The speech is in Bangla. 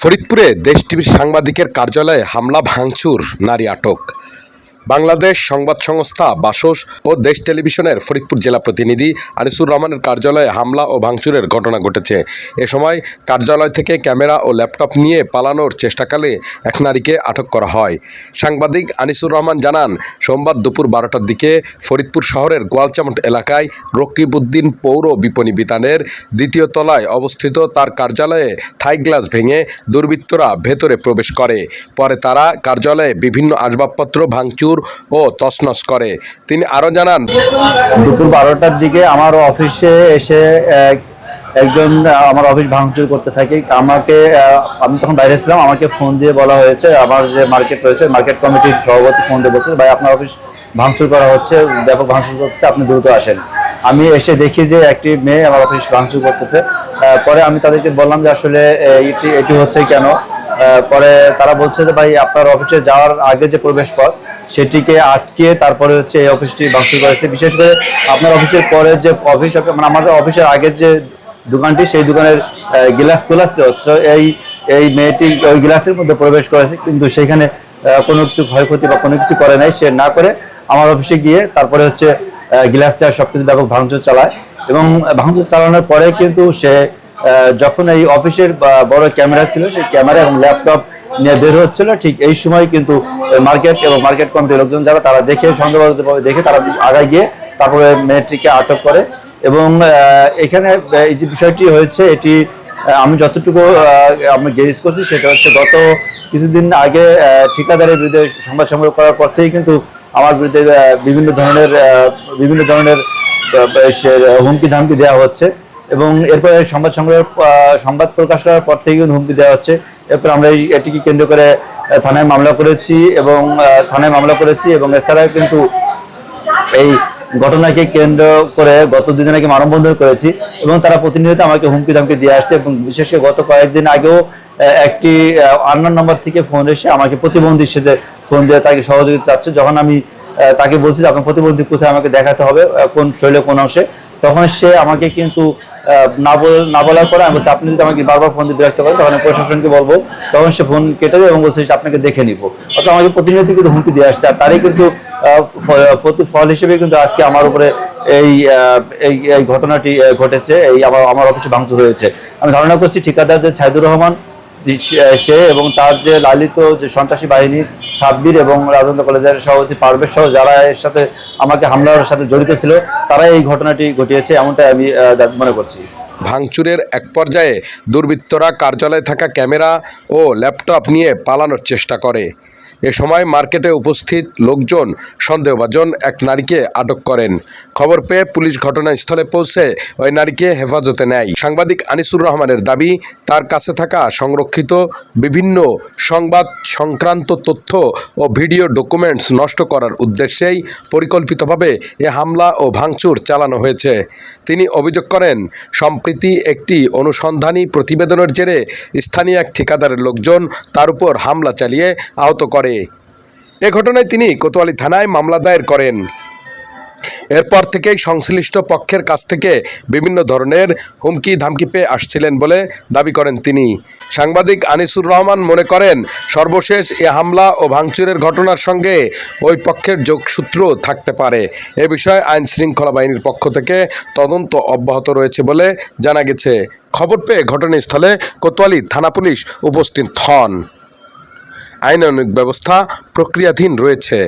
ফরিদপুরে দেশ টিভির সাংবাদিকের কার্যালয়ে হামলা ভাঙচুর, নারী আটক। বাংলাদেশ সংবাদ সংস্থা বাসস ও দেশ টেলিভিশনের ফরিদপুর জেলা প্রতিনিধি আনিসুর রহমানের কার্যালয়ে হামলা ও ভাঙচুরের ঘটনা ঘটেছে। এ সময় কার্যালয় থেকে ক্যামেরা ও ল্যাপটপ নিয়ে পালানোর চেষ্টাকালে এক নারীকে আটক করা হয়। সাংবাদিক আনিসুর রহমান জানান, সোমবার দুপুর 12টার দিকে ফরিদপুর শহরের গোয়ালচামট এলাকায় রকিবউদ্দিন পৌর বিপণী বিতানের দ্বিতীয় তলায় অবস্থিত তার কার্যালয়ে থাই গ্লাস ভেঙে দুর্বৃত্তরা ভেতরে প্রবেশ করে। পরে তারা কার্যালয়ে বিভিন্ন আসবাবপত্র ভাঙচুর ও তছনছ করে। তিনি আরো জানান, দুপুর 12টার দিকে আমার অফিসে এসে একজন আমার অফিস ভাঙচুর করতে থাকে। আমি তখন বাইরে ছিলাম, আমাকে ফোন দিয়ে বলা হয়েছে, আমার যে মার্কেট রয়েছে মার্কেট কমিটির সভাপতি ফোন দিয়ে বলছে, ভাই আপনার অফিস ভাঙচুর করা হচ্ছে, ব্যাপক ভাঙচুর করতেছে, আপনি দ্রুত আসেন। আমি এসে দেখি যে একটি মেয়ে আমার অফিস ভাঙচুর করতেছে। পরে আমি তাদেরকে বললাম যে আসলে এটি হচ্ছে কেন। পরে তারা বলছে যে ভাই আপনার অফিসে যাওয়ার আগে যে প্রবেশ পথ সেটিকে আটকে তারপরে হচ্ছে এই অফিসটি ভাঙচুর করেছে। বিশেষ করে আপনার অফিসের পরে যে অফিস, মানে আমাদের অফিসের আগের যে দোকানটি, সেই দোকানের গ্লাস খোলা ছিল। এই মেয়েটি ওই গ্লাসের মধ্যে প্রবেশ করেছে, কিন্তু সেখানে কোনো কিছু ক্ষয়ক্ষতি বা কোনো কিছু করে নাই। সে না করে আমার অফিসে গিয়ে তারপরে হচ্ছে গ্লাসটা সবকিছু ব্যাপক ভাঙচুর চালায়। এবং ভাঙচুর চালানোর পরে কিন্তু সে যখন এই অফিসের বড় ক্যামেরা ছিল, সেই ক্যামেরা এবং ল্যাপটপ নিয়ে বের হচ্ছিল, ঠিক এই সময় কিন্তু মার্কেট এবং মার্কেট কমিটির লোকজন যারা তারা দেখে সন্দেহভাবে দেখে তারা আগায় গিয়ে তারপরে মেয়েটিকে আটক করে। এবং এখানে এই যে বিষয়টি হয়েছে, এটি আমি যতটুকু আমি গেজ করছি সেটা হচ্ছে গত কিছুদিন আগে ঠিকাদারের বিরুদ্ধে সংবাদ সংগ্রহ করার পর থেকেই কিন্তু আমার বিরুদ্ধে বিভিন্ন ধরনের হুমকি ধামকি দেওয়া হচ্ছে। এবং এরপরে সংবাদ প্রকাশ করার পর থেকে কিন্তু হুমকি দেওয়া হচ্ছে। এরপর আমরা এটিকে কেন্দ্র করে থানায় মামলা করেছি এবং এছাড়াও কিন্তু এই ঘটনাকে কেন্দ্র করে গত দুদিন আগে মানববন্ধন করেছি এবং তারা প্রতিনিয়ত আমাকে হুমকি ধামকি দিয়ে আসছে। এবং বিশেষ করে গত কয়েকদিন আগেও একটি আননোন নাম্বার থেকে ফোন এসে আমাকে প্রতিবন্ধী সেজে ফোন দিয়ে তাকে সহযোগিতা চাচ্ছে। যখন আমি তাকে বলছি যে আপনার প্রতিবন্ধী কোথায়, আমাকে দেখাতে হবে কোন শরীরে কোন অংশে, তখন সে আমাকে কিন্তু না বলার পরে আমি বলছি, আপনি যদি আমাকে বারবার ফোন দিয়ে বিরক্ত করেন তখন আমি প্রশাসনকে বলবো। তখন সে ফোন কেটে দেয় এবং বলছে আপনাকে দেখে নিব। অর্থাৎ আমাকে প্রতিনিয়ত কিন্তু হুমকি দিয়ে আসছে। আর তারই কিন্তু ফল হিসেবে কিন্তু আজকে আমার উপরে এই ঘটনাটি ঘটেছে। আমার অফিসে ভাঙচুর হয়েছে। আমি ধারণা করছি ঠিকাদার যে ছাইদুর রহমান সে এবং তার যে লালিত যে সন্ত্রাসী বাহিনী সাব্বির এবং রাজেন্দ্র কলেজের সভাপতি পারভেজ সহ যারা এর সাথে আমাকে হামলার সাথে জড়িত ছিল, তারাই এই ঘটনাটি ঘটিয়েছে, এমনটাই আমি মনে করছি। ভাঙচুরের এক পর্যায়ে দুর্বৃত্তরা কার্যালয়ে থাকা ক্যামেরা ও ল্যাপটপ নিয়ে পালানোর চেষ্টা করে। এ সময় মার্কেটে উপস্থিত লোকজন সন্দেহভাজন এক নারীকে আটক করেন। খবর পেয়ে পুলিশ ঘটনাস্থলে পৌঁছে ওই নারীকে হেফাজতে নেয়। সাংবাদিক আনিসুর রহমানের দাবি, তার কাছে থাকা সংরক্ষিত বিভিন্ন সংবাদ সংক্রান্ত তথ্য ও ভিডিও ডকুমেন্টস নষ্ট করার উদ্দেশ্যেই পরিকল্পিতভাবে এ হামলা ও ভাঙচুর চালানো হয়েছে। তিনি অভিযোগ করেন, সম্প্রতি একটি অনুসন্ধানী প্রতিবেদনের জেরে স্থানীয় এক ঠিকাদারের লোকজন তার উপর হামলা চালিয়ে আহত করে। এ ঘটনায় তিনি কোতোয়ালি থানায় মামলা দায়ের করেন। এরপর থেকেই সংশ্লিষ্ট পক্ষের কাছ থেকে বিভিন্ন ধরনের হুমকি ধামকি পেয়ে আসছিলেন বলে দাবি করেন তিনি। সাংবাদিক আনিসুর রহমান মনে করেন, সর্বশেষ এ হামলা ও ভাঙচুরের ঘটনার সঙ্গে ওই পক্ষের যোগসূত্র থাকতে পারে। এ বিষয়ে আইন শৃঙ্খলা বাহিনীর পক্ষ থেকে তদন্ত অব্যাহত রয়েছে বলে জানা গেছে। খবর পেয়ে ঘটনাস্থলে কোতোয়ালি থানা পুলিশ উপস্থিত হন। আইনানুগ ব্যবস্থা প্রক্রিয়াধীন রয়েছে।